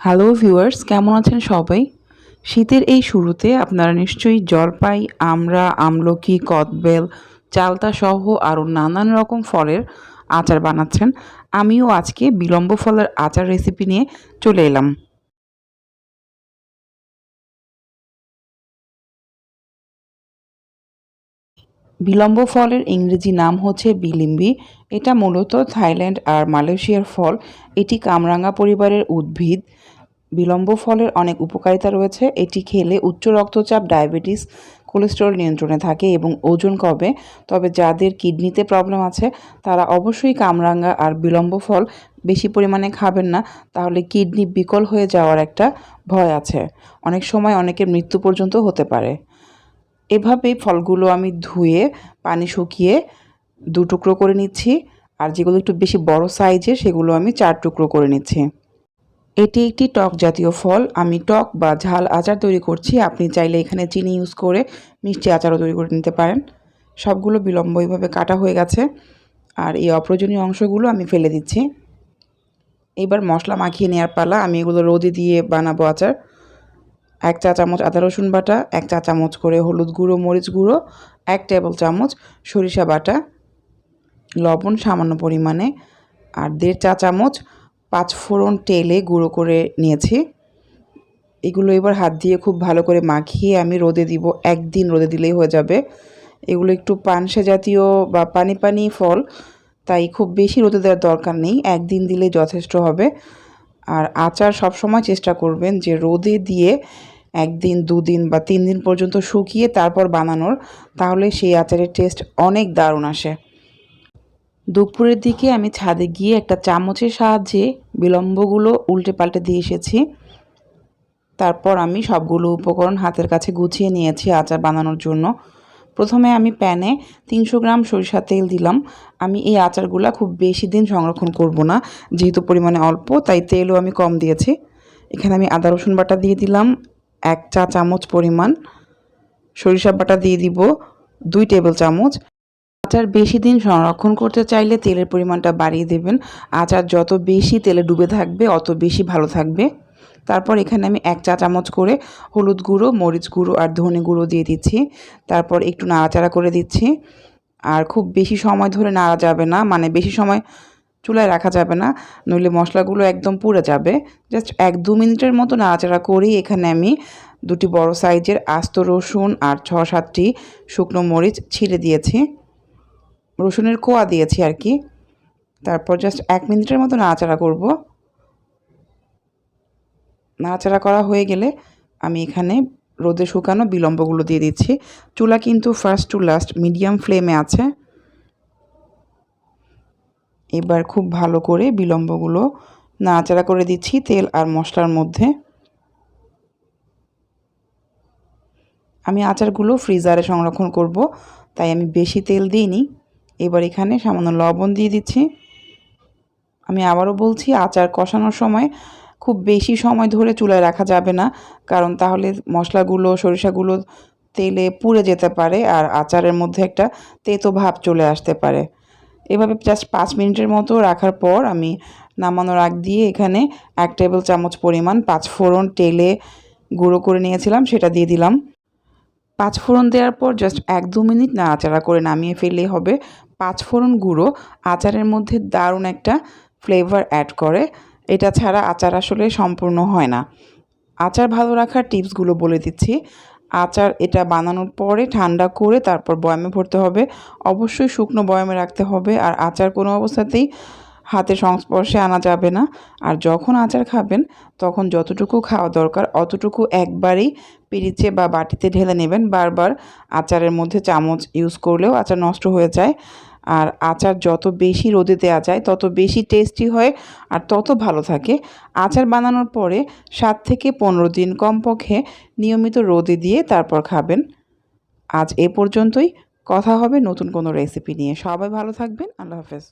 Hello viewers, কেমন আছেন সবাই? শীতের এই শুরুতে আপনারা নিশ্চয়ই জলপাই, আমড়া, আমলকি, কদবেল, চালতা সহ আরও নানান রকম ফলের আচার বানাচ্ছেন। আমিও আজকে বিলম্ব ফলের আচার রেসিপি নিয়ে চলে এলাম। বিলম্ব ফলের ইংরেজি নাম হচ্ছে বিলিম্বি। এটা মূলত থাইল্যান্ড আর মালয়েশিয়ার ফল। এটি কামরাঙা পরিবারের উদ্ভিদ। বিলম্ব ফলের অনেক উপকারিতা রয়েছে। এটি খেলে উচ্চ রক্তচাপ, ডায়াবেটিস, কোলেস্টেরল নিয়ন্ত্রণে থাকে এবং ওজন কমে। তবে যাদের কিডনিতে প্রবলেম আছে তারা অবশ্যই কামরাঙা আর বিলম্ব ফল বেশি পরিমাণে খাবেন না, তাহলে কিডনি বিকল হয়ে যাওয়ার একটা ভয় আছে। অনেক সময় অনেকের মৃত্যু পর্যন্ত হতে পারে। এভাবেই ফলগুলো আমি ধুয়ে পানি শুকিয়ে 2 টুকরো করে নিচ্ছি, আর যেগুলো একটু বেশি বড় সাইজের সেগুলো আমি 4 টুকরো করে নিচ্ছি। এটি একটি টক জাতীয় ফল। আমি টক বা ঝাল আচার তৈরি করছি। আপনি চাইলে এখানে চিনি ইউজ করে মিষ্টি আচারও তৈরি করে নিতে পারেন। সবগুলো বিলম্ব এইভাবে কাটা হয়ে গেছে, আর এই অপ্রয়োজনীয় অংশগুলো আমি ফেলে দিচ্ছি। এবার মশলা মাখিয়ে নেওয়ার পালা। আমি এগুলো রোদে দিয়ে বানাবো আচার। 1 চা চামচ আদা রসুন বাটা, 1 চা চামচ করে হলুদ গুঁড়ো, মরিচ গুঁড়ো, 1 টেবিল চামচ সরিষা বাটা, লবণ সামান্য পরিমাণে, আর 1.5 চা চামচ 5 ফোড়ন তেলে গুঁড়ো করে নিয়েছি। এগুলো এবার হাত দিয়ে খুব ভালো করে মাখিয়ে আমি রোদে দিব। 1 দিন রোদে দিলেই হয়ে যাবে। এগুলো একটু পানসে জাতীয় বা পানি পানি ফল, তাই খুব বেশি রোদে দেওয়ার দরকার নেই। 1 দিন দিলেই যথেষ্ট হবে। আর আচার সবসময় চেষ্টা করবেন যে রোদে দিয়ে 1 দিন, 2 দিন বা 3 দিন পর্যন্ত শুকিয়ে তারপর বানানোর, তাহলে সেই আচারের টেস্ট অনেক দারুণ আসে। দুপুরের দিকে আমি ছাদে গিয়ে একটা চামচের সাহায্যে বিলম্বগুলো উল্টে পাল্টে দিয়ে এসেছি। তারপর আমি সবগুলো উপকরণ হাতের কাছে গুছিয়ে নিয়েছি আচার বানানোর জন্য। প্রথমে আমি প্যানে 300 গ্রাম সরিষার তেল দিলাম। আমি এই আচারগুলা খুব বেশি দিন সংরক্ষণ করব না, যেহেতু পরিমাণে অল্প, তাই তেলও আমি কম দিয়েছি। এখানে আমি আদা রসুন বাটা দিয়ে দিলাম 1 চা চামচ পরিমাণ, সরিষা বাটা দিয়ে দিব 2 টেবিল চামচ। আচার বেশি দিন সংরক্ষণ করতে চাইলে তেলের পরিমাণটা বাড়িয়ে দেবেন। আচার যত বেশি তেলে ডুবে থাকবে অত বেশি ভালো থাকবে। তারপর এখানে আমি 1 চা চামচ করে হলুদ গুঁড়ো, মরিচ গুঁড়ো আর ধনে গুঁড়ো দিয়ে দিচ্ছি। তারপর একটু নাড়াচাড়া করে দিচ্ছি। আর খুব বেশি সময় ধরে নাড়া যাবে না, মানে বেশি সময় চুলায় রাখা যাবে না, নইলে মশলাগুলো একদম পুড়ে যাবে। জাস্ট 1-2 মিনিটের মতো নাড়াচাড়া করেই এখানে আমি 2টি বড় সাইজের আস্ত রসুন আর 6-7টি শুকনো মরিচ ছিঁড়ে দিয়েছি। রসুনের কোয়া দিয়েছি আর কি। তারপর জাস্ট 1 মিনিটের মতো নাড়াচাড়া করব। নাড়াচাড়া করা হয়ে গেলে আমি এখানে রোদে শুকানো বিলম্বগুলো দিয়ে দিচ্ছি। চুলা কিন্তু ফার্স্ট টু লাস্ট মিডিয়াম ফ্লেমে আছে। এবার খুব ভালো করে বিলম্বগুলো নাড়াচাড়া করে দিচ্ছি তেল আর মশলার মধ্যে। আমি আচারগুলো ফ্রিজারে সংরক্ষণ করব, তাই আমি বেশি তেল দিইনি। এবার এখানে সামান্য লবণ দিয়ে দিচ্ছি। আমি আবারও বলছি, আচার কষানোর সময় খুব বেশি সময় ধরে চুলায় রাখা যাবে না, কারণ তাহলে মশলাগুলো, সরিষাগুলো তেলে পুড়ে যেতে পারে আর আচারের মধ্যে একটা তেতো ভাব চলে আসতে পারে। এভাবে জাস্ট 5 মিনিটের মতো রাখার পর আমি নামানোর আগ দিয়ে এখানে 1 টেবিল চামচ পরিমাণ 5 ফোড়ন তেলে গুঁড়ো করে নিয়েছিলাম, সেটা দিয়ে দিলাম। 5 ফোড়ন দেওয়ার পর জাস্ট 1-2 মিনিট নাড়াচাড়া করে নামিয়ে ফেললেই হবে। 5 ফোড়ন গুঁড়ো আচারের মধ্যে দারুণ একটা ফ্লেভার অ্যাড করে। এটা ছাড়া আচার আসলে সম্পূর্ণ হয় না। আচার ভালো রাখার টিপসগুলো বলে দিচ্ছি। আচার এটা বানানোর পরে ঠান্ডা করে তারপর বয়ামে ভরতে হবে। অবশ্যই শুকনো বয়ামে রাখতে হবে। আর আচার কোনো অবস্থাতেই হাতের সংস্পর্শে আনা যাবে না। আর যখন আচার খাবেন তখন যতটুকু খাওয়া দরকার অতটুকু একবারেই পিরিচে বা বাটিতে ঢেলে নেবেন। বারবার আচারের মধ্যে চামচ ইউজ করলেও আচার নষ্ট হয়ে যায়। আর আচার যত বেশি রোদে দেওয়া যায় তত বেশি টেস্টি হয় আর তত ভালো থাকে। আচার বানানোর পরে 7 থেকে 15 দিন কমপক্ষে নিয়মিত রোদে দিয়ে তারপর খাবেন। আজ এ পর্যন্তই। কথা হবে নতুন কোনো রেসিপি নিয়ে। সবাই ভালো থাকবেন। আল্লাহ হাফেজ।